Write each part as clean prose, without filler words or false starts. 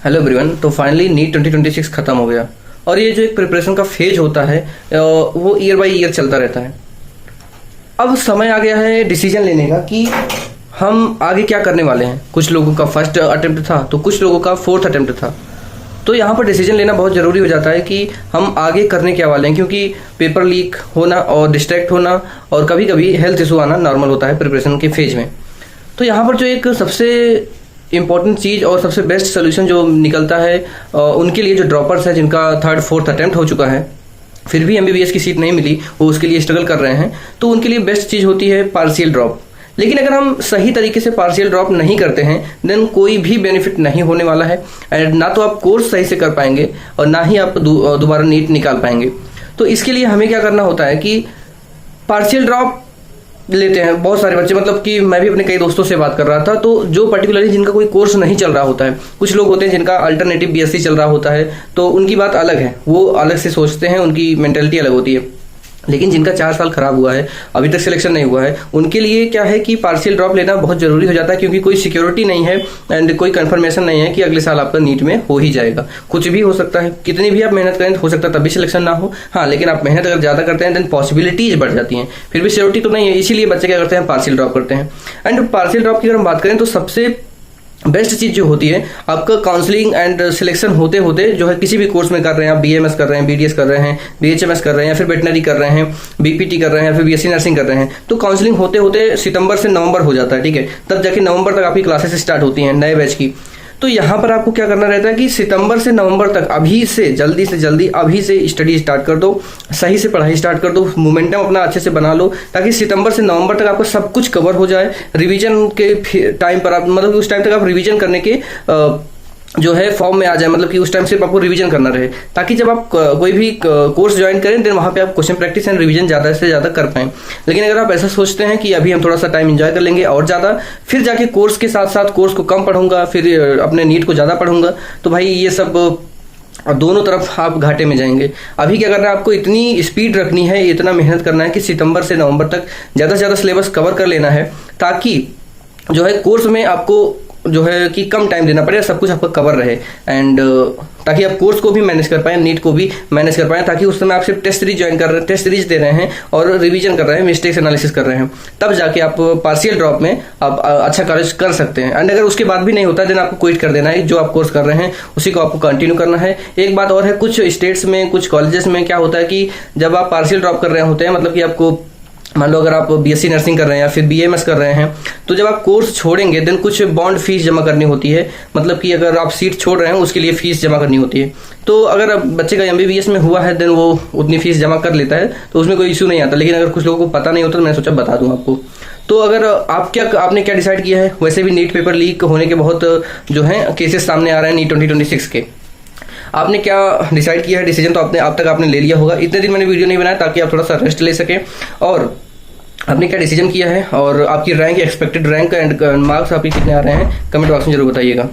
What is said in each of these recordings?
Hello everyone. तो finally NEET 2026 खत्म हो गया और ये जो एक प्रिपरेशन का फेज होता है वो ईयर बाय ईयर चलता रहता है। अब समय आ गया है डिसीजन लेने का कि हम आगे क्या करने वाले हैं। कुछ लोगों का फर्स्ट अटेम्प्ट था तो कुछ लोगों का फोर्थ अटेम्प्ट था। तो यहाँ पर डिसीजन लेना बहुत ज़रूरी हो जाता है कि हम आगे करने क्या वाले हैं, क्योंकि पेपर लीक होना और डिस्ट्रैक्ट होना और कभी कभी हेल्थ इशू आना नॉर्मल होता है प्रिपरेशन के फेज में। तो यहाँ पर जो एक सबसे इम्पॉर्टेंट चीज़ और सबसे बेस्ट सोल्यूशन जो निकलता है उनके लिए, जो ड्रॉपर्स हैं जिनका थर्ड फोर्थ अटेम्प्ट हो चुका है फिर भी MBBS की सीट नहीं मिली, वो उसके लिए स्ट्रगल कर रहे हैं, तो उनके लिए बेस्ट चीज़ होती है पार्शियल ड्रॉप। लेकिन अगर हम सही तरीके से पार्शियल ड्रॉप नहीं करते हैं देन कोई भी बेनिफिट नहीं होने वाला है। एंड ना तो आप कोर्स सही से कर पाएंगे और ना ही आप दोबारा नीट निकाल पाएंगे। तो इसके लिए हमें क्या करना होता है कि पार्शियल ड्रॉप लेते हैं बहुत सारे बच्चे। मतलब कि मैं भी अपने कई दोस्तों से बात कर रहा था, तो जो पर्टिकुलरली जिनका कोई कोर्स नहीं चल रहा होता है, कुछ लोग होते हैं जिनका अल्टरनेटिव BSc चल रहा होता है, तो उनकी बात अलग है, वो अलग से सोचते हैं, उनकी मेंटेलिटी अलग होती है। लेकिन जिनका 4 साल खराब हुआ है, अभी तक सिलेक्शन नहीं हुआ है, उनके लिए क्या है कि पार्शियल ड्रॉप लेना बहुत जरूरी हो जाता है, क्योंकि कोई सिक्योरिटी नहीं है एंड कोई कंफर्मेशन नहीं है कि अगले साल आपका नीट में हो ही जाएगा। कुछ भी हो सकता है, कितनी भी आप मेहनत करें हो सकता है तभी सिलेक्शन ना हो। हाँ, लेकिन आप मेहनत अगर ज़्यादा करते हैं देन पॉसिबिलिटीज बढ़ जाती हैं, फिर भी सिक्योरिटी तो नहीं है। इसीलिए बच्चे क्या करते हैं, पार्शियल ड्रॉप करते हैं। एंड पार्शियल ड्रॉप की अगर हम बात करें तो सबसे बेस्ट चीज़ जो होती है, आपका काउंसलिंग एंड सिलेक्शन होते होते जो है, किसी भी कोर्स में कर रहे हैं आप, BAMS कर रहे हैं, BDS कर रहे हैं, BHMS कर रहे हैं, या फिर वेटनरी कर रहे हैं, BPT कर रहे हैं, या फिर BSc नर्सिंग कर रहे हैं, तो काउंसलिंग होते होते सितंबर से नवंबर हो जाता है, ठीक है। तब जाके नवंबर तक आपकी क्लासेस स्टार्ट होती हैं नए बैच की। तो यहाँ पर आपको क्या करना रहता है कि सितंबर से नवंबर तक अभी से जल्दी अभी से स्टडी स्टार्ट कर दो, सही से पढ़ाई स्टार्ट कर दो, मोमेंटम अपना अच्छे से बना लो, ताकि सितंबर से नवंबर तक आपका सब कुछ कवर हो जाए। रिवीजन के टाइम पर आप, मतलब उस टाइम तक आप रिवीजन करने के जो है फॉर्म में आ जाए, मतलब कि उस टाइम सिर्फ आपको रिवीजन करना रहे, ताकि जब आप कोई भी कोर्स ज्वाइन करें देन वहाँ पे आप क्वेश्चन प्रैक्टिस एंड रिवीजन ज़्यादा से ज़्यादा कर पाएं। लेकिन अगर आप ऐसा सोचते हैं कि अभी हम थोड़ा सा टाइम एंजॉय कर लेंगे और ज़्यादा, फिर जाके कोर्स के साथ साथ कोर्स को कम पढ़ूंगा, फिर अपने नीट को ज़्यादा पढ़ूंगा, तो भाई ये सब दोनों तरफ आप घाटे में जाएंगे। अभी क्या करना है, आपको इतनी स्पीड रखनी है, इतना मेहनत करना है कि सितंबर से नवंबर तक ज़्यादा से ज़्यादा सिलेबस कवर कर लेना है, ताकि जो है कोर्स में आपको जो है कि कम टाइम देना पड़े, सब कुछ आपका कवर रहे। एंड ताकि आप कोर्स को भी मैनेज कर पाएं, नीट को भी मैनेज कर पाएं, ताकि उस समय आप सिर्फ टेस्ट सीरीज ज्वाइन कर रहे हैं, टेस्ट सीरीज दे रहे हैं और रिवीजन कर रहे हैं, मिस्टेक्स एनालिसिस कर रहे हैं, तब जाके आप पार्शियल ड्रॉप में आप अच्छा कॉलेज कर सकते हैं। एंड अगर उसके बाद भी नहीं होता देन आपको क्विट कर देना है, जो आप कोर्स कर रहे हैं उसी को आपको कंटिन्यू करना है। एक बात और है, कुछ स्टेट्स में, कुछ कॉलेजेस में क्या होता है कि जब आप पार्शियल ड्रॉप कर रहे होते हैं, मतलब कि आपको मान लो अगर आप BSc नर्सिंग कर रहे हैं या फिर BAMS कर रहे हैं, तो जब आप कोर्स छोड़ेंगे देन कुछ बॉन्ड फीस जमा करनी होती है। मतलब कि अगर आप सीट छोड़ रहे हैं उसके लिए फीस जमा करनी होती है। तो अगर बच्चे का MBBS में हुआ है देन वो उतनी फीस जमा कर लेता है, तो उसमें कोई इशू नहीं आता। लेकिन अगर कुछ लोगों को पता नहीं होता तो मैं सोचा बता दूं आपको। तो अगर आपने क्या डिसाइड किया है, वैसे भी नीट पेपर लीक होने के बहुत जो है केसेस सामने आ रहे हैं नीट 2026 के, आपने क्या डिसाइड किया है, डिसीजन तो अब तक आपने ले लिया होगा। इतने दिन मैंने वीडियो नहीं बनाया ताकि आप थोड़ा सा रेस्ट ले सकें। और आपने क्या डिसीजन किया है और आपकी rank, expected rank and marks आपके कितने आ रहे हैं, कमेंट बॉक्स में जरूर बताइएगा।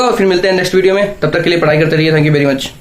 और फिर मिलते हैं नेक्स्ट वीडियो में। तब तक के लिए पढ़ाई करते रहिए। Thank you very much.